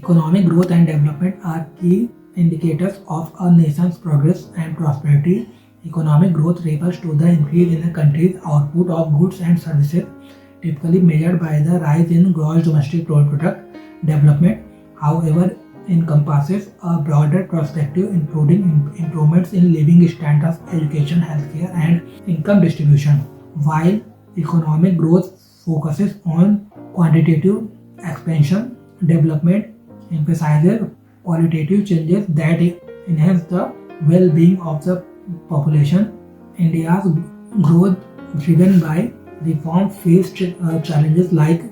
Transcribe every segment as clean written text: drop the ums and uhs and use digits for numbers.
Economic growth and development are key indicators of a nation's progress and prosperity. Economic growth refers to the increase in a country's output of goods and services, typically measured by the rise in gross domestic product. Development, however, encompasses a broader perspective including improvements in living standards, education, healthcare, and income distribution. While economic growth focuses on quantitative expansion, development emphasizes qualitative changes that enhance the well-being of the population. India's growth, driven by reform, faced challenges like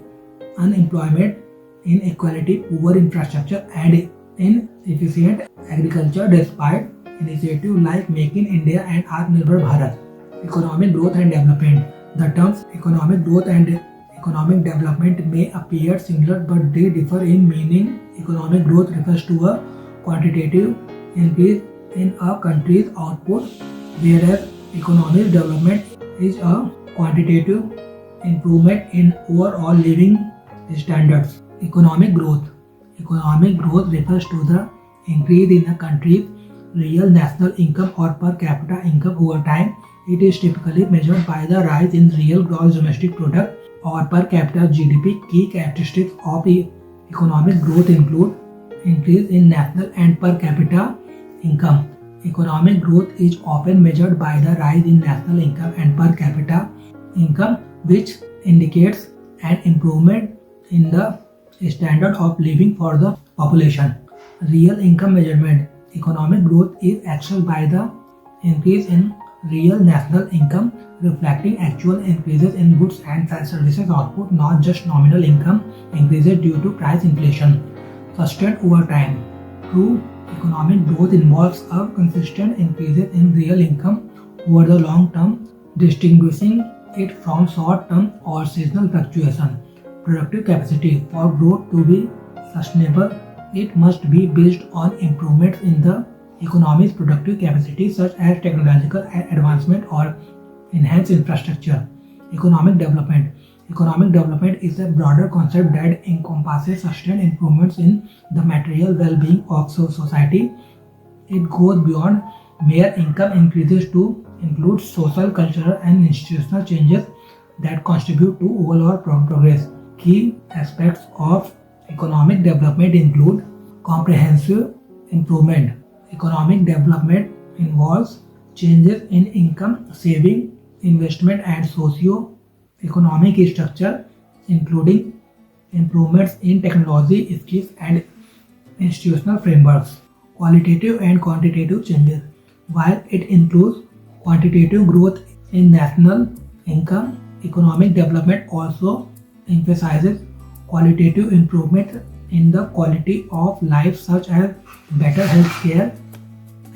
unemployment, inequality, poor infrastructure, and inefficient agriculture. Despite initiatives like Make in India and Atmanirbhar Bharat. Economic growth and development. The terms economic growth and economic development may appear similar, but they differ in meaning. Economic growth refers to a quantitative increase in a country's output, whereas economic development is a quantitative improvement in overall living standards. Economic growth. Economic growth refers to the increase in a country's real national income or per capita income over time. It is typically measured by the rise in real gross domestic product or per capita GDP. Key characteristics of economic growth include increase in national and per capita income. Economic growth is often measured by the rise in national income and per capita income, which indicates an improvement in the standard of living for the population. Real income measurement. Economic growth is actual by the increase in real national income, reflecting actual increases in goods and services output, not just nominal income increases due to price inflation. Sustained over time. True economic growth involves a consistent increases in real income over the long term, distinguishing it from short-term or seasonal fluctuation. Productive capacity. For growth to be sustainable, it must be based on improvements in the economy's productive capacity, such as technological advancement or enhanced infrastructure. Economic development. Economic development is a broader concept that encompasses sustained improvements in the material well-being of society. It goes beyond mere income increases to include social, cultural, and institutional changes that contribute to overall progress. Key aspects of economic development include comprehensive improvement. Economic development involves changes in income, saving, investment, and socio-economic structure, including improvements in technology, skills, and institutional frameworks. Qualitative and quantitative changes. While it includes quantitative growth in national income, economic development also emphasizes qualitative improvement in the quality of life, such as better health care,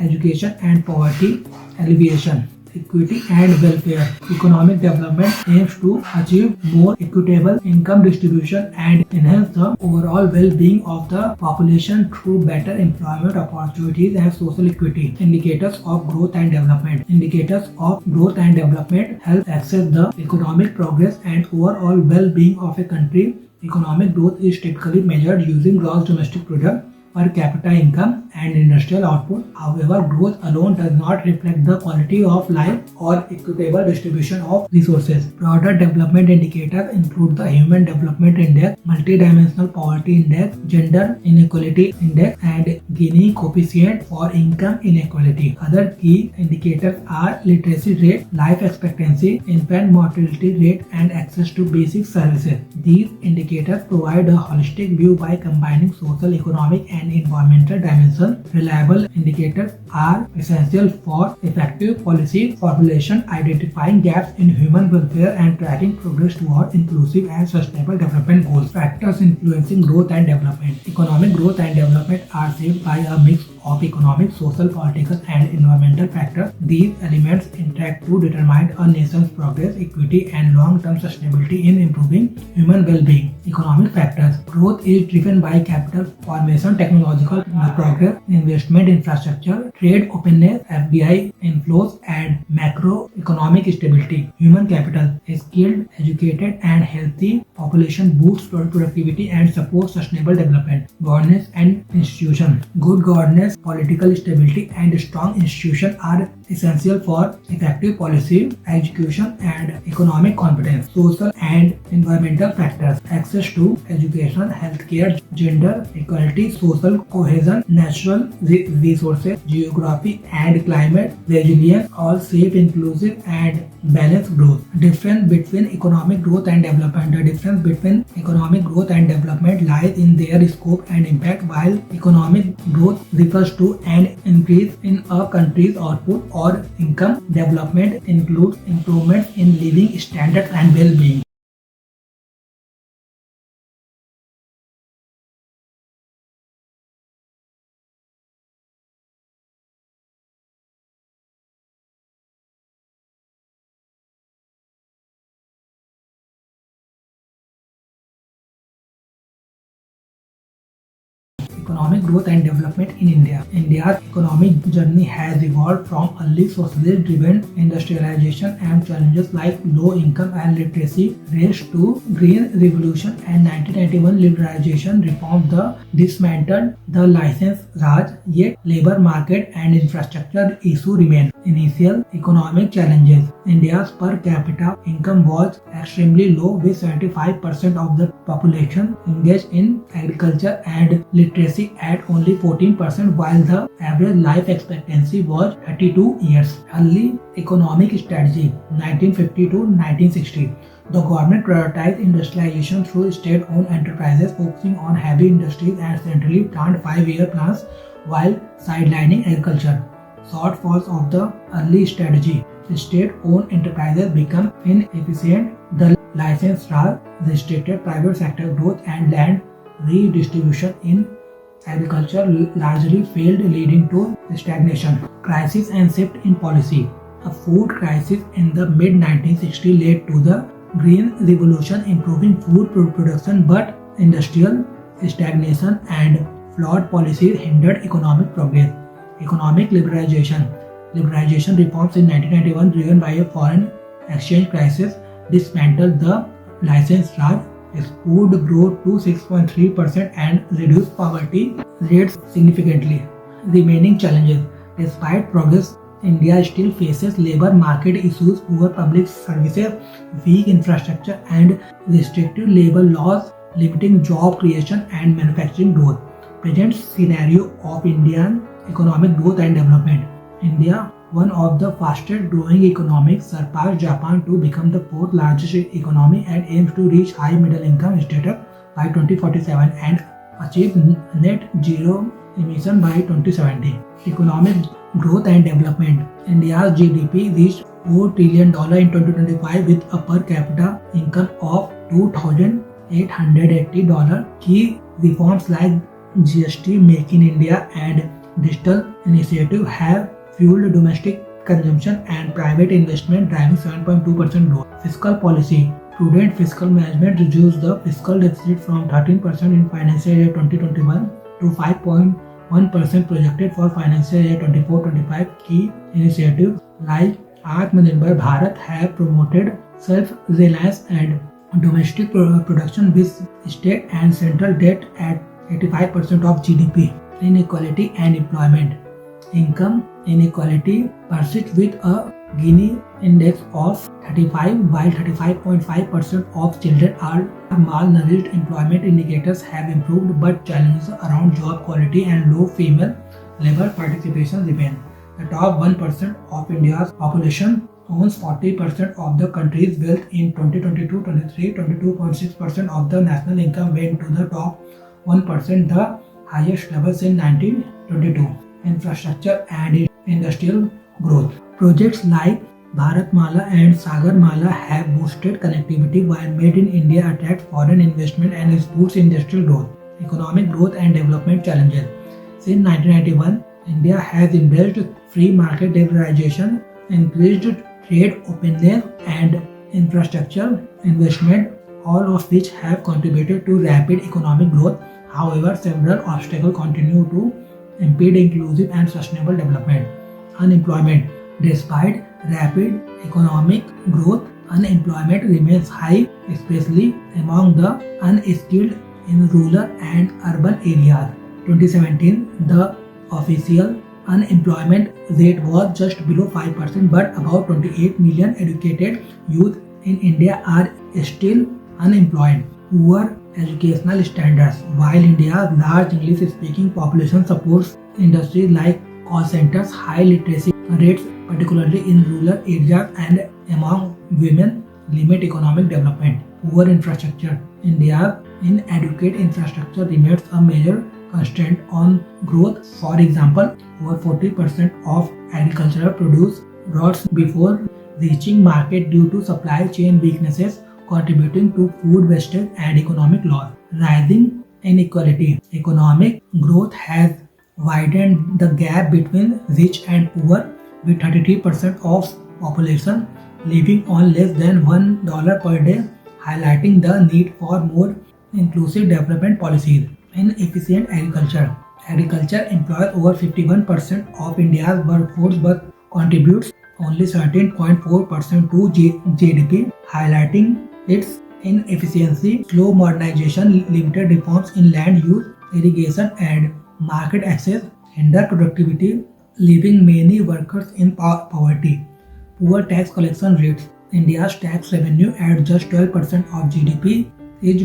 education, and poverty alleviation. Equity and welfare. Economic development aims to achieve more equitable income distribution and enhance the overall well-being of the population through better employment opportunities and social equity. Indicators of growth and development. Indicators of growth and development help assess the economic progress and overall well-being of a country. Economic growth is typically measured using gross domestic product, per capita income, and industrial output. However, growth alone does not reflect the quality of life or equitable distribution of resources. Broader development indicators include the Human Development Index, Multidimensional Poverty Index, Gender Inequality Index, and Gini coefficient for income inequality. Other key indicators are literacy rate, life expectancy, infant mortality rate, and access to basic services. These indicators provide a holistic view by combining social, economic, and environmental dimensions. Reliable indicators are essential for effective policy formulation, identifying gaps in human welfare, and tracking progress toward inclusive and sustainable development goals. Factors influencing growth and development. Economic growth and development are shaped by a mix of economic, social, political, and environmental factors. These elements interact to determine a nation's progress, equity, and long-term sustainability in improving human well-being. Economic factors. Growth is driven by capital formation, technological progress, investment infrastructure, trade openness, FDI inflows, and macroeconomic stability. Human capital. Skilled, educated, and healthy population boosts productivity and supports sustainable development. Governance and institution. Good governance, political stability, and strong institutions are essential for effective policy execution and economic competence. Social and environmental factors. Access to education, healthcare, gender equality, social cohesion, natural resources, geography, and climate resilience all shape inclusive and balanced growth. Difference between economic growth and development. The difference between economic growth and development lies in their scope and impact. While economic growth refers to an increase in a country's output or income, development includes improvements in living standards and well-being. Economic growth and development in India. India's economic journey has evolved from early socialist driven industrialization and challenges like low income and literacy rates to Green Revolution and 1991 liberalization reforms that dismantled the license Raj, yet labor market and infrastructure issue remain. Initial economic challenges. India's per capita income was extremely low with 75% of the population engaged in agriculture and literacy at only 14% while the average life expectancy was 32 years. Early economic strategy 1950 to 1960. The government prioritized industrialization through state-owned enterprises focusing on heavy industries and centrally planned 5-year plans while sidelining agriculture. Shortfalls of the early strategy. State-owned enterprises become inefficient. The license Raj restricted private sector growth and land redistribution in agriculture largely failed, leading to stagnation. Crisis and shift in policy. A food crisis in the mid-1960s led to the Green Revolution, improving food production, but industrial stagnation and flawed policies hindered economic progress. Economic liberalization. Liberalization reforms in 1991, driven by a foreign exchange crisis, dismantled the license Raj, export growth to 6.3% and reduced poverty rates significantly. Remaining challenges. Despite progress, India still faces labor market issues, poor public services, weak infrastructure, and restrictive labor laws limiting job creation and manufacturing growth. Present scenario of Indian economic growth and development. India, one of the fastest growing economies, surpassed Japan to become the fourth largest economy and aims to reach high middle income status by 2047 and achieve net zero emission by 2070. Economic growth and development. India's GDP reached $4 trillion in 2025 with a per capita income of $2,880. Key reforms like GST, Make in India, and digital initiative have fueled domestic consumption and private investment, driving 7.2% growth. Fiscal policy. Prudent fiscal management reduced the fiscal deficit from 13% in financial year 2021 to 5.1% projected for financial year 24-25. Key initiatives like Atmanirbhar Bharat have promoted self-reliance and domestic production with state and central debt at 85% of GDP. Inequality and employment. Income inequality persists with a Gini index of 35, while 35.5% of children are malnourished. Employment indicators have improved, but challenges around job quality and low female labor participation remain. The top 1% of India's population owns 40% of the country's wealth in 2022-23. 22.6% of the national income went to the top 1%, the highest level since 1922. Infrastructure and industrial growth. Projects like Bharatmala and Sagarmala have boosted connectivity, while Made in India attracts foreign investment and boosts industrial growth. Economic growth and development challenges. Since 1991, India has embraced free market liberalization, increased trade openness, and infrastructure investment, all of which have contributed to rapid economic growth. However, several obstacles continue to impede inclusive and sustainable development. Unemployment. Despite rapid economic growth, unemployment remains high, especially among the unskilled in rural and urban areas. 2017, the official unemployment rate was just below 5%, but about 28 million educated youth in India are still unemployed. Poor educational standards. While India's large English-speaking population supports industries like call centers, high literacy rates, particularly in rural areas and among women, limit economic development. Poor infrastructure. India's inadequate infrastructure remains a major constraint on growth. For example, over 40% of agricultural produce rots before reaching market due to supply chain weaknesses, contributing to food wastage and economic loss. Rising inequality. Economic growth has widened the gap between rich and poor, with 33% of population living on less than $1 per day, highlighting the need for more inclusive development policies. Inefficient agriculture. Agriculture employs over 51% of India's workforce but contributes only 17.4% to GDP, highlighting its inefficiency. Slow modernization, limited reforms in land use, irrigation, and market access hinder productivity, leaving many workers in poverty. Poor tax collection rates. India's tax revenue at just 12% of GDP is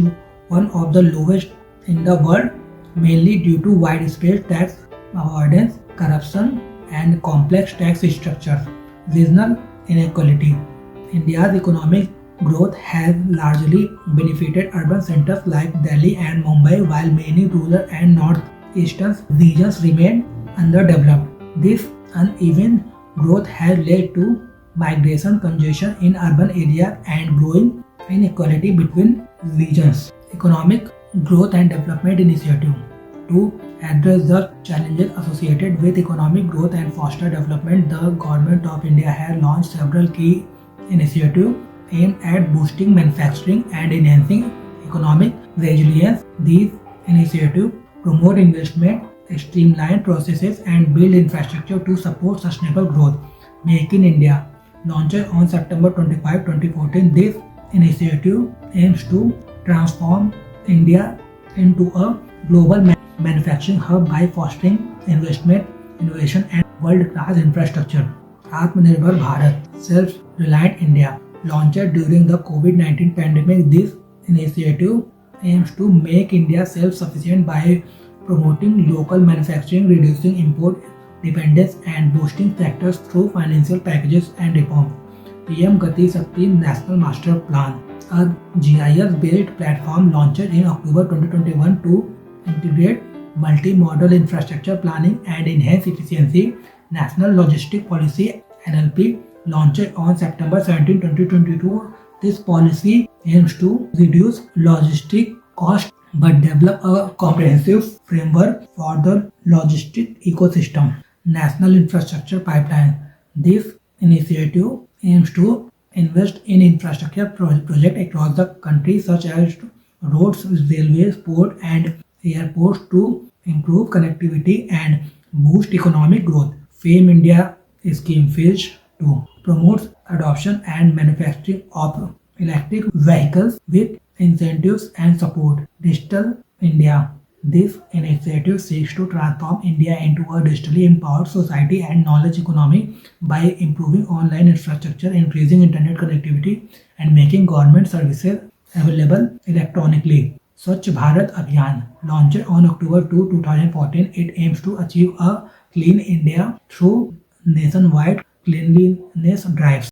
one of the lowest in the world, mainly due to widespread tax avoidance, corruption, and complex tax structures. Regional inequality. India's economic growth has largely benefited urban centers like Delhi and Mumbai, while many rural and northeastern regions remain underdeveloped. This uneven growth has led to migration, congestion in urban areas, and growing inequality between regions. Economic Growth and Development Initiative. To address the challenges associated with economic growth and foster development, the Government of India has launched several key initiatives aimed at boosting manufacturing and enhancing economic resilience. These initiatives promote investment, streamline processes, and build infrastructure to support sustainable growth. Make in India. Launched on September 25, 2014, this initiative aims to transform India into a global manufacturing hub by fostering investment, innovation, and world-class infrastructure. Atmanirbhar Bharat, Self-Reliant India. Launched during the COVID-19 pandemic, this initiative aims to make India self-sufficient by promoting local manufacturing, reducing import dependence, and boosting sectors through financial packages and reforms. PM Gati Shakti National Master Plan, a GIS-based platform launched in October 2021 to integrate multi-modal infrastructure planning and enhance efficiency. National Logistic Policy (NLP), launched on September 17, 2022. This policy aims to reduce logistic costs but develop a comprehensive framework for the logistic ecosystem. National Infrastructure Pipeline. This initiative aims to invest in infrastructure projects across the country such as roads, railways, ports, and airports to improve connectivity and boost economic growth. FAME India scheme phase 2 promotes adoption and manufacturing of electric vehicles with incentives and support. Digital India. This initiative seeks to transform India into a digitally empowered society and knowledge economy by improving online infrastructure, increasing internet connectivity, and making government services available electronically. Swachh Bharat Abhiyan, launched on October 2, 2014, it aims to achieve a clean India through nationwide cleanliness drives.